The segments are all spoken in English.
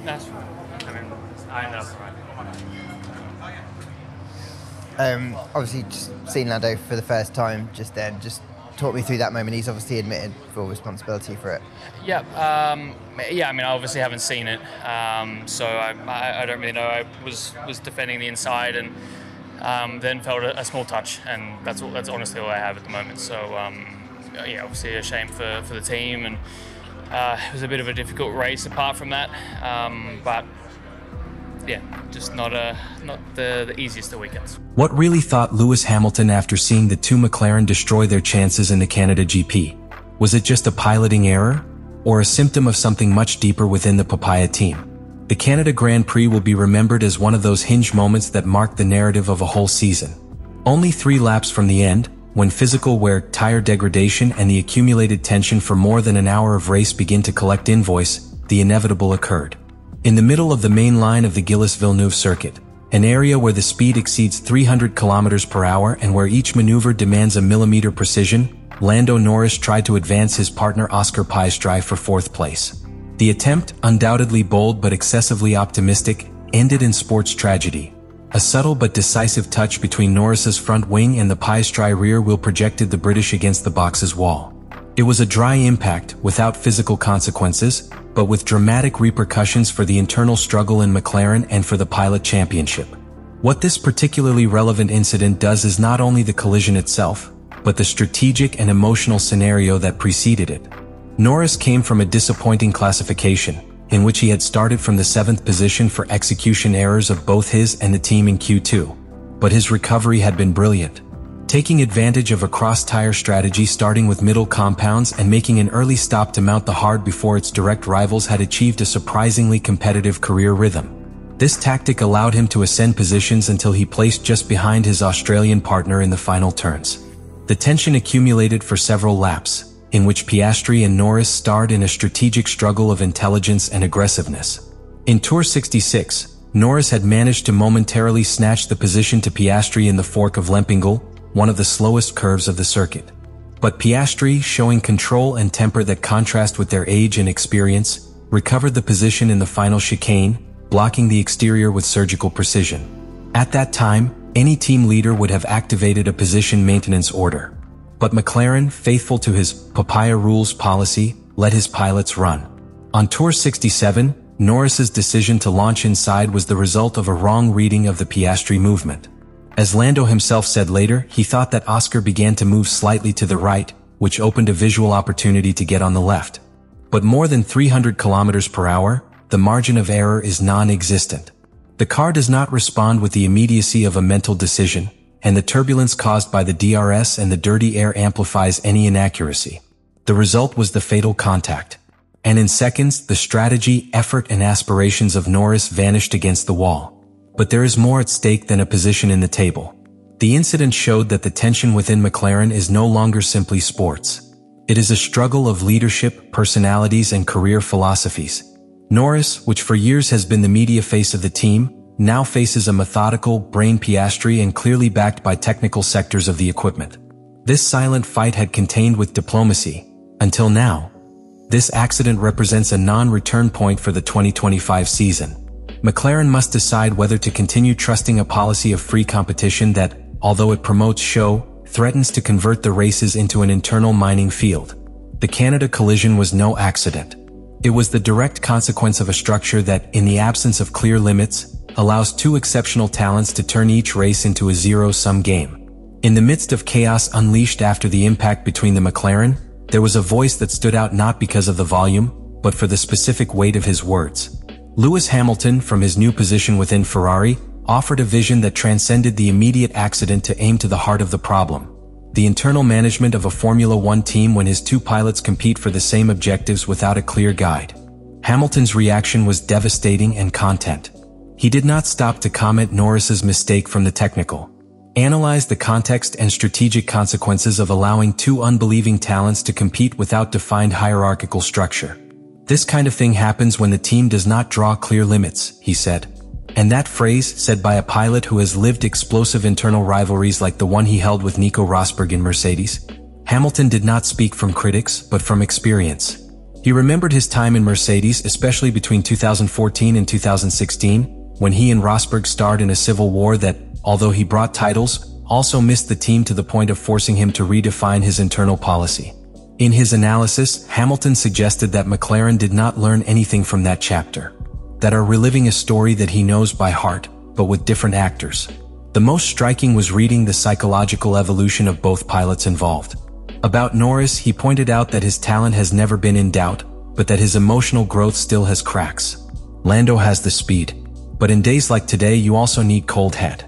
That's fine. I mean, I ended up right. Obviously, just seeing Lando for the first time just then, just talk me through that moment. He's obviously admitted full responsibility for it. Yeah, I mean, I obviously haven't seen it, so I don't really know. I was defending the inside and then felt a small touch, and that's honestly all I have at the moment. So yeah, obviously a shame for the team, and it was a bit of a difficult race apart from that, but yeah, just not the easiest of weekends. What really thought Lewis Hamilton after seeing the two McLaren destroy their chances in the Canada GP? Was it just a piloting error, or a symptom of something much deeper within the Papaya team? The Canada Grand Prix will be remembered as one of those hinge moments that mark the narrative of a whole season. Only 3 laps from the end, when physical wear, tire degradation, and the accumulated tension for more than an hour of race begin to collect invoice, the inevitable occurred. In the middle of the main line of the Gilles-Villeneuve circuit, an area where the speed exceeds 300 km per hour and where each maneuver demands a millimeter precision, Lando Norris tried to advance his partner Oscar Piastri for 4th place. The attempt, undoubtedly bold but excessively optimistic, ended in sports tragedy. A subtle but decisive touch between Norris's front wing and the Piastri rear wheel projected the British against the box's wall. It was a dry impact, without physical consequences, but with dramatic repercussions for the internal struggle in McLaren and for the pilot championship. What this particularly relevant incident does is not only the collision itself, but the strategic and emotional scenario that preceded it. Norris came from a disappointing classification, in which he had started from the 7th position for execution errors of both his and the team in Q2. But his recovery had been brilliant. Taking advantage of a cross-tire strategy starting with middle compounds and making an early stop to mount the hard before its direct rivals had achieved a surprisingly competitive career rhythm. This tactic allowed him to ascend positions until he placed just behind his Australian partner in the final turns. The tension accumulated for several laps, in which Piastri and Norris starred in a strategic struggle of intelligence and aggressiveness. In Tour 66, Norris had managed to momentarily snatch the position to Piastri in the fork of Lempingal, one of the slowest curves of the circuit. But Piastri, showing control and temper that contrast with their age and experience, recovered the position in the final chicane, blocking the exterior with surgical precision. At that time, any team leader would have activated a position maintenance order. But McLaren, faithful to his Papaya rules policy, let his pilots run. On Tour 67, Norris's decision to launch inside was the result of a wrong reading of the Piastri movement. As Lando himself said later, he thought that Oscar began to move slightly to the right, which opened a visual opportunity to get on the left. But more than 300 km per hour, the margin of error is non-existent. The car does not respond with the immediacy of a mental decision, and the turbulence caused by the DRS and the dirty air amplifies any inaccuracy. The result was the fatal contact. And in seconds, the strategy, effort, and aspirations of Norris vanished against the wall. But there is more at stake than a position in the table. The incident showed that the tension within McLaren is no longer simply sports. It is a struggle of leadership, personalities, and career philosophies. Norris, which for years has been the media face of the team, now faces a methodical, brain Piastri and clearly backed by technical sectors of the equipment. This silent fight had contained with diplomacy, until now. This accident represents a non-return point for the 2025 season. McLaren must decide whether to continue trusting a policy of free competition that, although it promotes show, threatens to convert the races into an internal mining field. The Canada collision was no accident. It was the direct consequence of a structure that, in the absence of clear limits, allows 2 exceptional talents to turn each race into a zero-sum game. In the midst of chaos unleashed after the impact between the McLaren, there was a voice that stood out not because of the volume, but for the specific weight of his words. Lewis Hamilton, from his new position within Ferrari, offered a vision that transcended the immediate accident to aim to the heart of the problem. The internal management of a Formula One team when his 2 pilots compete for the same objectives without a clear guide. Hamilton's reaction was devastating and content. He did not stop to comment Norris's mistake from the technical. Analyze the context and strategic consequences of allowing 2 unbelieving talents to compete without defined hierarchical structure. This kind of thing happens when the team does not draw clear limits, he said. And that phrase, said by a pilot who has lived explosive internal rivalries like the one he held with Nico Rosberg in Mercedes. Hamilton did not speak from critics, but from experience. He remembered his time in Mercedes, especially between 2014 and 2016, when he and Rosberg starred in a civil war that, although he brought titles, also missed the team to the point of forcing him to redefine his internal policy. In his analysis, Hamilton suggested that McLaren did not learn anything from that chapter, that are reliving a story that he knows by heart, but with different actors. The most striking was reading the psychological evolution of both pilots involved. About Norris, he pointed out that his talent has never been in doubt, but that his emotional growth still has cracks. Lando has the speed, but in days like today you also need cold head.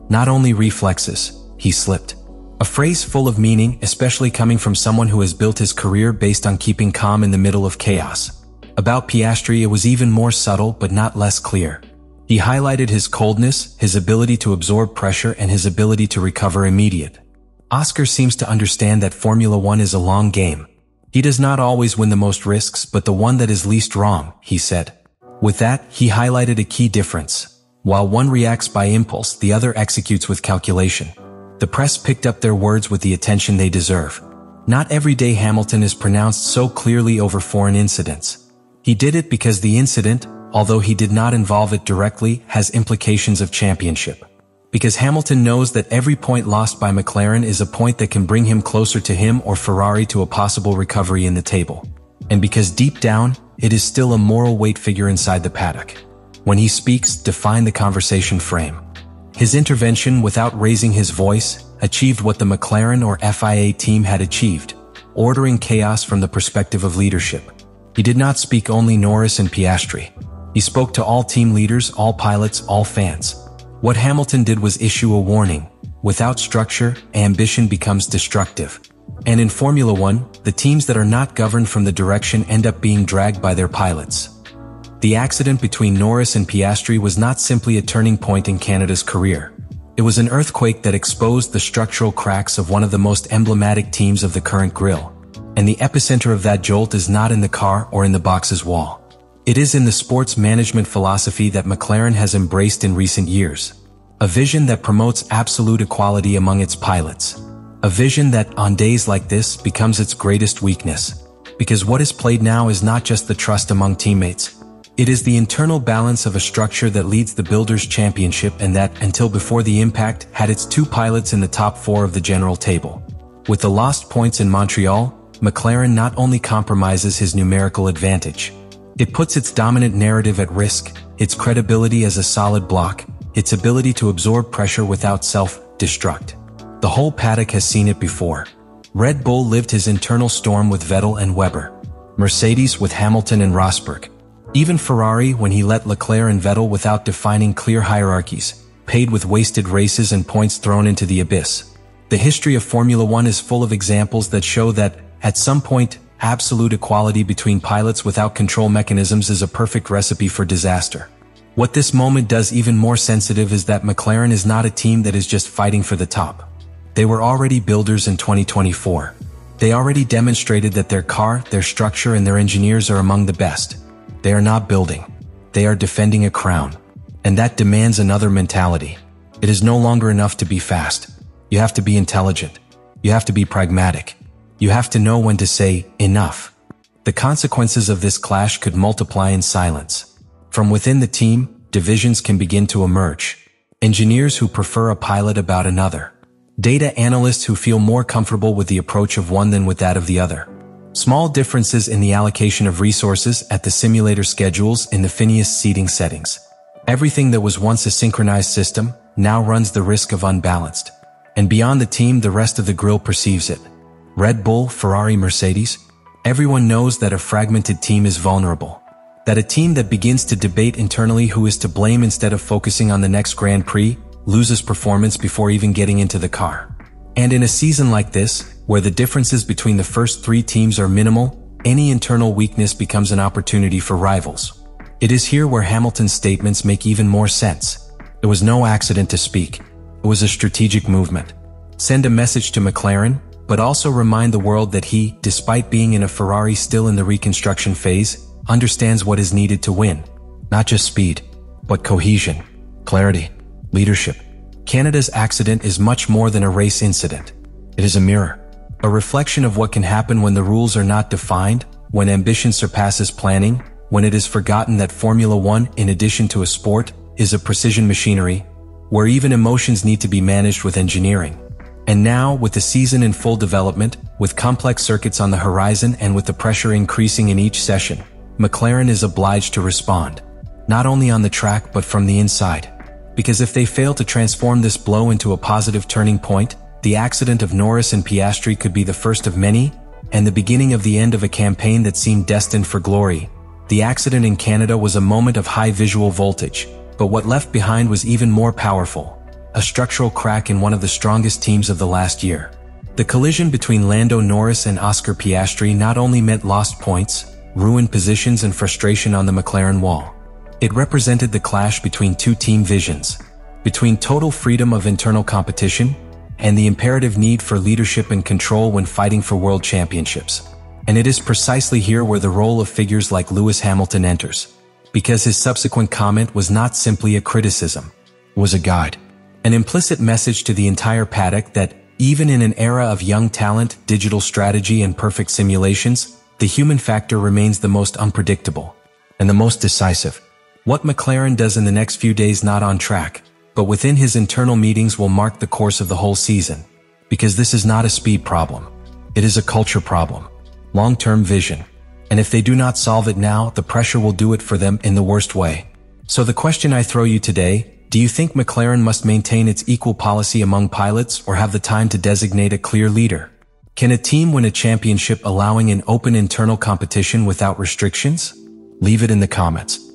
Not only reflexes, he slipped. A phrase full of meaning, especially coming from someone who has built his career based on keeping calm in the middle of chaos. About Piastri, it was even more subtle but not less clear. He highlighted his coldness, his ability to absorb pressure, and his ability to recover immediate. Oscar seems to understand that Formula One is a long game. He does not always win the most risks, but the one that is least wrong, he said. With that, he highlighted a key difference. While one reacts by impulse, the other executes with calculation. The press picked up their words with the attention they deserve. Not every day Hamilton is pronounced so clearly over foreign incidents. He did it because the incident, although he did not involve it directly, has implications of championship. Because Hamilton knows that every point lost by McLaren is a point that can bring him closer to him or Ferrari to a possible recovery in the table. And because deep down, it is still a moral weight figure inside the paddock. When he speaks, define the conversation frame. His intervention, without raising his voice, achieved what the McLaren or FIA team had achieved, ordering chaos from the perspective of leadership. He did not speak only Norris and Piastri. He spoke to all team leaders, all pilots, all fans. What Hamilton did was issue a warning. Without structure, ambition becomes destructive. And in Formula One, the teams that are not governed from the direction end up being dragged by their pilots. The accident between Norris and Piastri was not simply a turning point in Canada's career. It was an earthquake that exposed the structural cracks of one of the most emblematic teams of the current grill. And the epicenter of that jolt is not in the car or in the box's wall. It is in the sports management philosophy that McLaren has embraced in recent years. A vision that promotes absolute equality among its pilots. A vision that, on days like this, becomes its greatest weakness. Because what is played now is not just the trust among teammates. It is the internal balance of a structure that leads the Builders' Championship and that, until before the impact, had its two pilots in the top four of the general table. With the lost points in Montreal, McLaren not only compromises his numerical advantage. It puts its dominant narrative at risk, its credibility as a solid block, its ability to absorb pressure without self-destruct. The whole paddock has seen it before. Red Bull lived his internal storm with Vettel and Webber. Mercedes with Hamilton and Rosberg. Even Ferrari, when he let Leclerc and Vettel without defining clear hierarchies, paid with wasted races and points thrown into the abyss. The history of Formula One is full of examples that show that, at some point, absolute equality between pilots without control mechanisms is a perfect recipe for disaster. What this moment does even more sensitive is that McLaren is not a team that is just fighting for the top. They were already builders in 2024. They already demonstrated that their car, their structure, and their engineers are among the best. They are not building. They are defending a crown. And that demands another mentality. It is no longer enough to be fast. You have to be intelligent. You have to be pragmatic. You have to know when to say, enough. The consequences of this clash could multiply in silence. From within the team, divisions can begin to emerge. Engineers who prefer a pilot about another. Data analysts who feel more comfortable with the approach of one than with that of the other. Small differences in the allocation of resources at the simulator schedules in the Phineas seating settings. Everything that was once a synchronized system now runs the risk of unbalanced. And beyond the team, the rest of the grill perceives it. Red Bull, Ferrari, Mercedes. Everyone knows that a fragmented team is vulnerable. That a team that begins to debate internally who is to blame instead of focusing on the next Grand Prix loses performance before even getting into the car. And in a season like this, where the differences between the first three teams are minimal, any internal weakness becomes an opportunity for rivals. It is here where Hamilton's statements make even more sense. It was no accident to speak. It was a strategic movement. Send a message to McLaren, but also remind the world that he, despite being in a Ferrari still in the reconstruction phase, understands what is needed to win. Not just speed, but cohesion, clarity, leadership. Canada's accident is much more than a race incident. It is a mirror. A reflection of what can happen when the rules are not defined, when ambition surpasses planning, when it is forgotten that Formula One, in addition to a sport, is a precision machinery, where even emotions need to be managed with engineering. And now, with the season in full development, with complex circuits on the horizon and with the pressure increasing in each session, McLaren is obliged to respond, not only on the track but from the inside. Because if they fail to transform this blow into a positive turning point, the accident of Norris and Piastri could be the first of many, and the beginning of the end of a campaign that seemed destined for glory. The accident in Canada was a moment of high visual voltage, but what left behind was even more powerful. A structural crack in one of the strongest teams of the last year. The collision between Lando Norris and Oscar Piastri not only meant lost points, ruined positions and frustration on the McLaren wall. It represented the clash between two team visions, between total freedom of internal competition and the imperative need for leadership and control when fighting for world championships. And it is precisely here where the role of figures like Lewis Hamilton enters, because his subsequent comment was not simply a criticism, it was a guide. An implicit message to the entire paddock that, even in an era of young talent, digital strategy and perfect simulations, the human factor remains the most unpredictable and the most decisive. What McLaren does in the next few days not on track, but within his internal meetings will mark the course of the whole season. Because this is not a speed problem. It is a culture problem. Long-term vision. And if they do not solve it now, the pressure will do it for them in the worst way. So the question I throw you today, do you think McLaren must maintain its equal policy among pilots or have the time to designate a clear leader? Can a team win a championship allowing an open internal competition without restrictions? Leave it in the comments.